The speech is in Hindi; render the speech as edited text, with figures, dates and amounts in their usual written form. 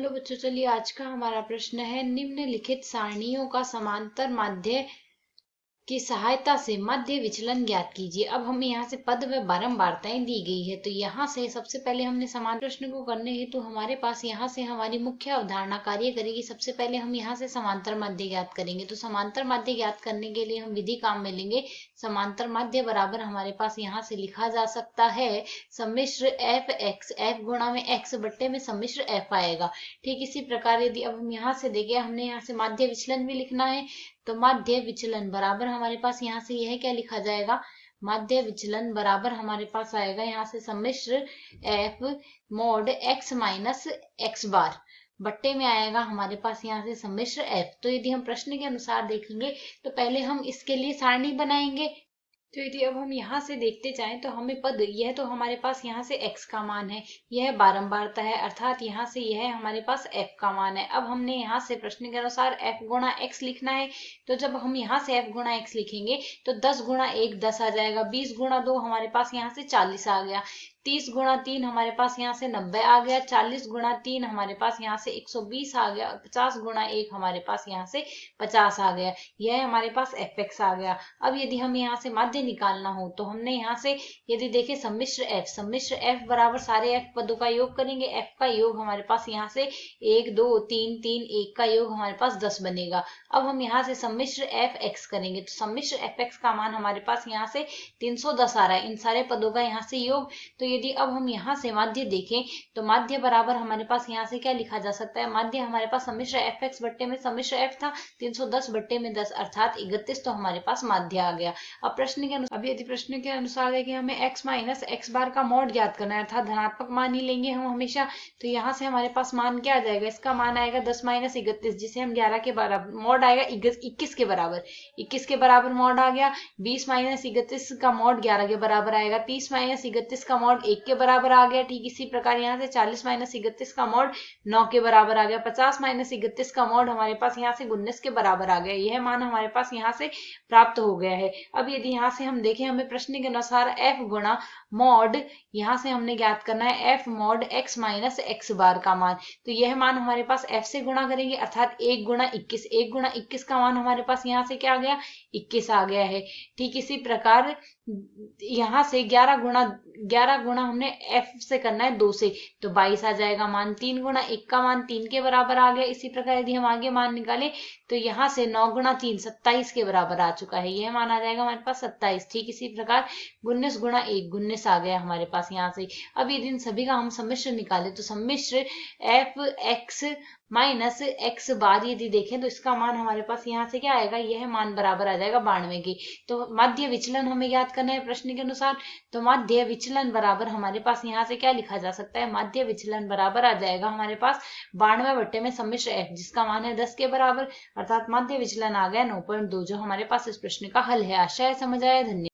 हेलो बच्चों, चलिए आज का हमारा प्रश्न है निम्नलिखित सारणियों का समांतर माध्य की सहायता से माध्य विचलन ज्ञात कीजिए। अब हमें यहाँ से पद व बारंबारताएं दी गई है, तो यहाँ से सबसे पहले हमने समान प्रश्न को करने हेतु तो हमारे पास यहाँ से हमारी मुख्य अवधारणा कार्य करेगी। सबसे पहले हम यहाँ से समांतर माध्य ज्ञात करेंगे। तो समांतर माध्य ज्ञात करने के लिए हम विधि काम में लेंगे। समांतर माध्य बराबर हमारे पास यहाँ से लिखा जा सकता है सम्मिश्र एफ एक्स, एफ गुणा में एक्स बट्टे में सम्मिश्र एफ आएगा। ठीक इसी प्रकार यदि अब हम यहाँ से देखें, हमने यहाँ से माध्य विचलन भी लिखना है, तो माध्य विचलन बराबर हमारे पास यहाँ से यह क्या लिखा जाएगा, माध्य विचलन बराबर हमारे पास आएगा यहाँ से सम्मिश्र F mod x minus x bar बट्टे में आएगा हमारे पास यहाँ से सम्मिश्र एफ। तो यदि हम प्रश्न के अनुसार देखेंगे तो पहले हम इसके लिए सारणी बनाएंगे। तो यदि अब हम यहाँ से देखते जाएं तो हमें पद, यह तो हमारे पास यहाँ से x का मान है, यह बारंबारता है, अर्थात यहाँ से यह हमारे पास f का मान है। अब हमने यहाँ से प्रश्न के अनुसार f गुणा x लिखना है। तो जब हम यहाँ से f गुणा x लिखेंगे तो 10 गुणा 1 10 आ जाएगा, 20 गुणा 2 हमारे पास यहाँ से 40 आ गया, 30 गुणा 3 हमारे पास यहाँ से 90 आ गया, 40 गुणा 3 हमारे पास यहाँ से 120 आ गया, 50 गुणा 1 हमारे पास यहाँ से 50 आ गया। यह हमारे पास fx आ गया। अब यदि हम यहाँ से माध्य निकालना हो तो हमने यहाँ से यदि देखें सम्मिश्र f बराबर सारे f पदों का योग करेंगे। f का योग हमारे पास यहाँ से 1 2 3 3 1 का योग हमारे पास 10 बनेगा। अब हम यहाँ से सम्मिश्र fx करेंगे तो सम्मिश्र fx का मान हमारे पास यहाँ से 310 आ रहा है, इन सारे पदों का यहाँ से योग। तो यदि अब हम यहाँ से माध्य देखें तो माध्य बराबर हमारे पास यहाँ से क्या लिखा जा सकता है, माध्य हमारे पास सम्मिश्र fx बट्टे में सम्मिश्र f था, 310 बट्टे में 10 अर्थात 31, तो हमारे पास माध्य आ गया। अब प्रश्न के अनुसार, अब यदि प्रश्न के अनुसार देखें हमें x माइनस एक्स बार का मॉड ज्ञात करना है, अर्थात धनात्मक मान ही लेंगे हम हमेशा। तो यहाँ से हमारे पास मान क्या आ जाएगा, इसका मान आएगा 10 माइनस 31, जिसे हम 11 के बराबर, मॉड आएगा 21 के बराबर, 21 के बराबर मॉड आ गया। 20 माइनस 31 का मॉड 11 के बराबर आएगा, 30 माइनस 31 का मॉड 1 के बराबर आ गया। ठीक इसी प्रकार यहाँ से 40 माइनस 31 का मॉड 9 के बराबर आ गया, 50 माइनस 31 का मॉड हमारे पास यहाँ से 19 के बराबर आ गया। यह मान हमारे पास यहाँ से प्राप्त हो गया है। अब यदि यहाँ से हम देखें, हमें प्रश्न के अनुसार f गुणा मॉड, यहाँ से हमने ज्ञात करना है f mod x minus x bar का मान। तो यह मान हमारे पास f से गुणा करेंगे, अर्थात 1 गुणा 21, 1 गुणा 21 का मान हमारे पास यहाँ से क्या आ गया, 21 आ गया है। ठीक इसी प्रकार यहाँ से 11 गुणा हमने f से करना है 2 से, तो 22 आ जाएगा मान। 3 गुणा 1 का मान 3 के बराबर आ गया। इसी प्रकार यदि हम आगे मान निकालें तो यहाँ से 9 गुणा 3 27 के बराबर आ चुका है, यह मान आ जाएगा हमारे पास 27। ठीक इसी प्रकार 19 गुणा 1 19 आ गया हमारे पास यहाँ से। अब यदि इन सभी का हम सम्मिश्र निकाले तो सम्मिश्र एफ एक्स माइनस एक्स बार यदि देखें तो इसका मान हमारे पास यहाँ से क्या आएगा, यह मान बराबर आ जाएगा 92 के। तो माध्य विचलन हमें ज्ञात करना है प्रश्न के अनुसार। तो माध्य विचलन बराबर हमारे पास यहाँ से क्या लिखा जा सकता है, माध्य विचलन बराबर आ जाएगा हमारे पास 92 बट्टे में सम्मिश्र f, जिसका मान है 10 के बराबर, अर्थात माध्य विचलन आ गया 9.2, जो हमारे पास इस प्रश्न का हल है। आशा है समझ आया। धन्यवाद।